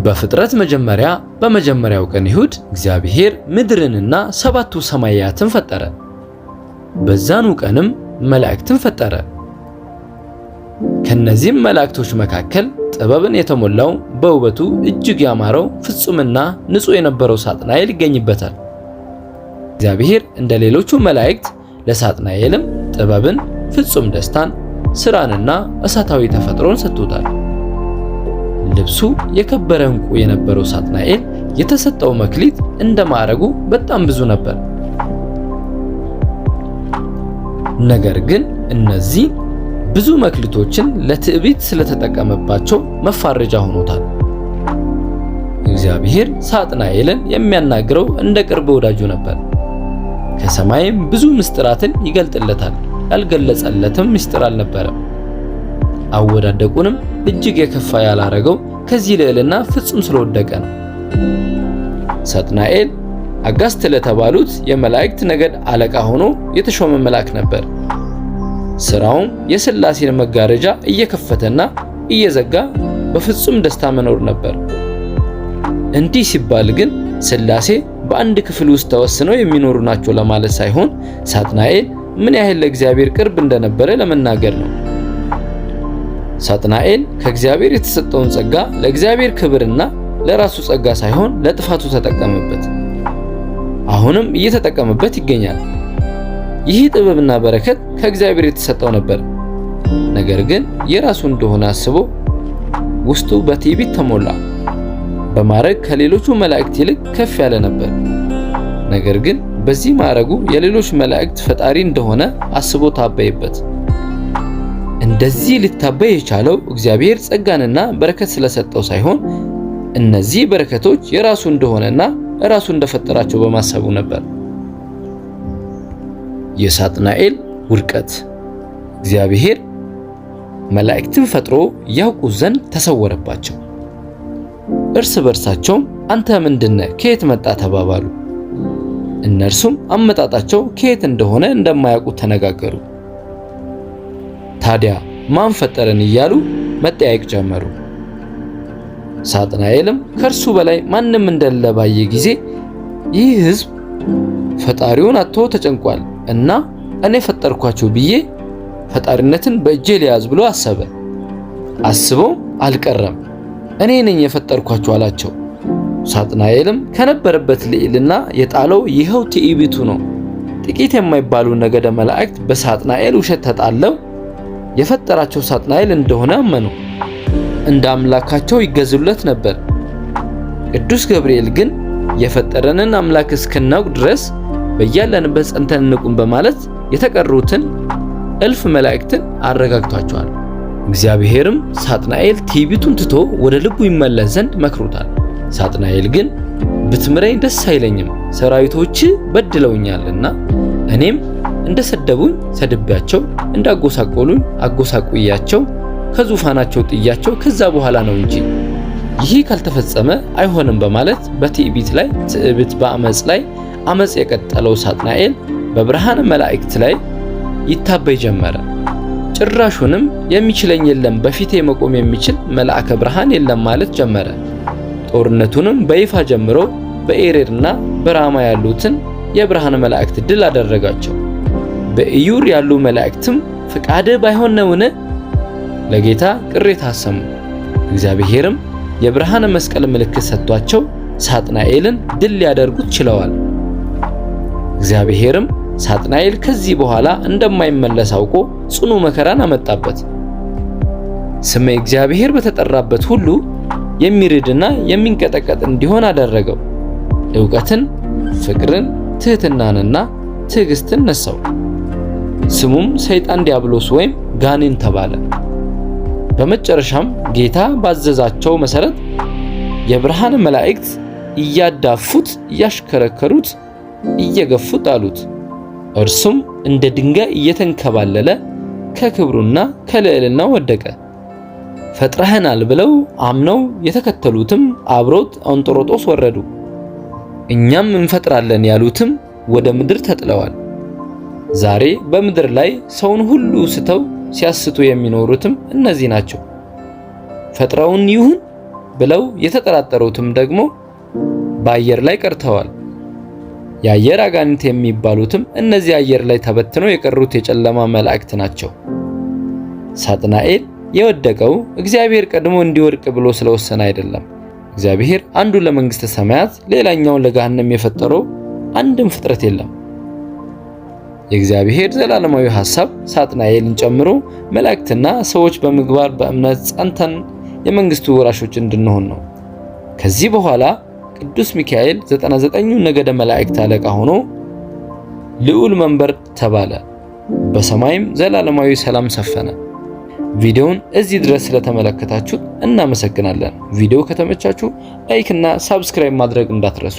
በፍጥረት መጀመሪያ በመጀመሪያው ቀን ይሁድ እግዚአብሔር ምድርንና 7ቱ ሰማያትን ፈጠረ። በዛኑ ቀንም መላእክትን ፈጠረ። ከነዚህም መላእክቶች መካከል ጥበብን የተሞላው በውበቱ እጅግ ያማረው ፍጹምና ንጹሕ የነበረው ሳጥናኤል ይገኝበታል። እግዚአብሔር እንደ ሌሎቹ መላእክት ለሳጥናኤልም ጥበብን፣ ፍጹም ደስታን፣ ሥራንና እሳታዊ ተፈጥሮን ሰጥቶታል። ልብሱ የከበረ ዕንቁ የነበረው ሳጥናኤል የተሰጠው መክሊት እንደ ማዕረጉ በጣም ብዙ ነበር። ነገር ግን እነዚህ ብዙ መክሊቶችን ለትዕቢት ስለተጠቀመባቸው መፋረጃ ሆኖታል። እግዚአብሔር ሳጥናኤልን የሚያናግረው እንደ ቅርብ ወዳጁ ነበር። ከሰማይም ብዙ ምስጢራትን ይገልጥለታል። ያልገለጸለትም ምስጢር አልነበረም። አወዳደቁንም እጅግ የከፋ ያላረገው ከዚህ ልዕልና ፍጹም ስለወደቀ ነው። ሳጥናኤል አጋስት ለተባሉት የመላእክት ነገድ አለቃ ሆኖ የተሾመ መልአክ ነበር። ስራውም የሥላሴን መጋረጃ እየከፈተና እየዘጋ በፍጹም ደስታ መኖር ነበር። እንዲህ ሲባል ግን ሥላሴ በአንድ ክፍል ውስጥ ተወስነው የሚኖሩ ናቸው ለማለት ሳይሆን ሳጥናኤል ምን ያህል ለእግዚአብሔር ቅርብ እንደነበረ ለመናገር ነው። ሳጥናኤል ከእግዚአብሔር የተሰጠውን ጸጋ ለእግዚአብሔር ክብርና ለራሱ ጸጋ ሳይሆን ለጥፋቱ ተጠቀመበት። አሁንም እየተጠቀመበት ይገኛል። ይህ ጥበብና በረከት ከእግዚአብሔር የተሰጠው ነበር። ነገር ግን የራሱ እንደሆነ አስቦ ውስጡ በትዕቢት ተሞላ። በማዕረግ ከሌሎቹ መላእክት ይልቅ ከፍ ያለ ነበር። ነገር ግን በዚህ ማዕረጉ የሌሎች መላእክት ፈጣሪ እንደሆነ አስቦ ታበየበት። እንደዚህ ሊታበይ የቻለው እግዚአብሔር ጸጋንና በረከት ስለሰጠው ሳይሆን እነዚህ በረከቶች የራሱ እንደሆነና ራሱ እንደፈጠራቸው በማሰቡ ነበር። የሳጥናኤል ውድቀት። እግዚአብሔር መላእክትን ፈጥሮ ያውቁ ዘንድ ተሰወረባቸው። እርስ በርሳቸውም አንተ ምንድነህ? ከየት መጣ? ተባባሉ። እነርሱም አመጣጣቸው ከየት እንደሆነ እንደማያውቁ ተነጋገሩ። ታዲያ ማን ፈጠረን እያሉ መጠያየቅ ጀመሩ። ሳጥናኤልም ከእርሱ በላይ ማንም እንደሌለ ባየ ጊዜ ይህ ሕዝብ ፈጣሪውን አጥቶ ተጨንቋል እና እኔ ፈጠርኳቸው ብዬ ፈጣሪነትን በእጄ ሊያዝ ብሎ አሰበ። አስበው አልቀረም፣ እኔ ነኝ የፈጠርኳቸው አላቸው። ሳጥናኤልም ከነበረበት ልዕልና የጣለው ይኸው ትዕቢቱ ነው። ጥቂት የማይባሉ ነገደ መላእክት በሳጥናኤል ውሸት ተጣለው የፈጠራቸው ሳጥናኤል እንደሆነ አመኑ። እንደ አምላካቸው ይገዙለት ነበር። ቅዱስ ገብርኤል ግን የፈጠረንን አምላክ እስክናውቅ ድረስ በያለንበት ጸንተን እንቁም በማለት የተቀሩትን እልፍ መላእክትን አረጋግቷቸዋል። እግዚአብሔርም ሳጥናኤል ትዕቢቱን ትቶ ወደ ልቡ ይመለስ ዘንድ መክሮታል። ሳጥናኤል ግን ብትምረኝ ደስ አይለኝም፣ ሰራዊቶች በድለውኛልና እኔም እንደሰደቡኝ ሰድቤያቸው፣ እንዳጎሳቆሉኝ አጎሳቁያቸው፣ ከዙፋናቸው ጥያቸው ከዛ በኋላ ነው እንጂ ይህ ካልተፈጸመ አይሆንም በማለት በትዕቢት ላይ ትዕቢት፣ በአመጽ ላይ አመጽ የቀጠለው ሳጥናኤል በብርሃን መላእክት ላይ ይታበይ ጀመረ። ጭራሹንም የሚችለኝ የለም፣ በፊቴ መቆም የሚችል መልአከ ብርሃን የለም ማለት ጀመረ። ጦርነቱንም በይፋ ጀምሮ በኤሬርና በራማ ያሉትን የብርሃን መላእክት ድል አደረጋቸው። በኢዩር ያሉ መላእክትም ፍቃድ ባይሆን ነውን? ለጌታ ቅሬታ አሰሙ። እግዚአብሔርም የብርሃን መስቀል ምልክት ሰጥቷቸው ሳጥናኤልን ድል ሊያደርጉት ችለዋል። እግዚአብሔርም ሳጥናኤል ከዚህ በኋላ እንደማይመለስ አውቆ ጽኑ መከራን አመጣበት። ስመ እግዚአብሔር በተጠራበት ሁሉ የሚርድና የሚንቀጠቀጥ እንዲሆን አደረገው። ዕውቀትን፣ ፍቅርን፣ ትህትናንና ትዕግስትን ነሳው። ስሙም ሰይጣን ዲያብሎስ ወይም ጋኔን ተባለ። በመጨረሻም ጌታ ባዘዛቸው መሰረት የብርሃን መላእክት እያዳፉት፣ እያሽከረከሩት፣ እየገፉት አሉት። እርሱም እንደ ድንጋይ እየተንከባለለ ከክብሩና ከልዕልናው ወደቀ። ፈጥረህናል ብለው አምነው የተከተሉትም አብሮት አንጦሮጦስ ወረዱ። እኛም እንፈጥራለን ያሉትም ወደ ምድር ተጥለዋል። ዛሬ በምድር ላይ ሰውን ሁሉ ስተው ሲያስቱ የሚኖሩትም እነዚህ ናቸው። ፈጥረውን ይሁን ብለው የተጠራጠሩትም ደግሞ በአየር ላይ ቀርተዋል። የአየር አጋንንት የሚባሉትም እነዚህ አየር ላይ ተበትነው የቀሩት የጨለማ መላእክት ናቸው። ሳጥናኤል የወደቀው እግዚአብሔር ቀድሞ እንዲወድቅ ብሎ ስለወሰነ አይደለም። እግዚአብሔር አንዱን ለመንግስተ ሰማያት ሌላኛውን ለገሃነም የፈጠረው አንድም ፍጥረት የለም። የእግዚአብሔር ዘላለማዊ ሐሳብ ሳጥናኤልን ጨምሮ መላእክትና ሰዎች በምግባር በእምነት ጸንተን የመንግስቱ ወራሾች እንድንሆን ነው። ከዚህ በኋላ ቅዱስ ሚካኤል 99ኙ ነገደ መላእክት አለቃ ሆኖ ልዑል መንበር ተባለ። በሰማይም ዘላለማዊ ሰላም ሰፈነ። ቪዲዮውን እዚህ ድረስ ስለተመለከታችሁት እናመሰግናለን። ቪዲዮ ከተመቻችሁ ላይክ እና ሳብስክራይብ ማድረግ እንዳትረሱ።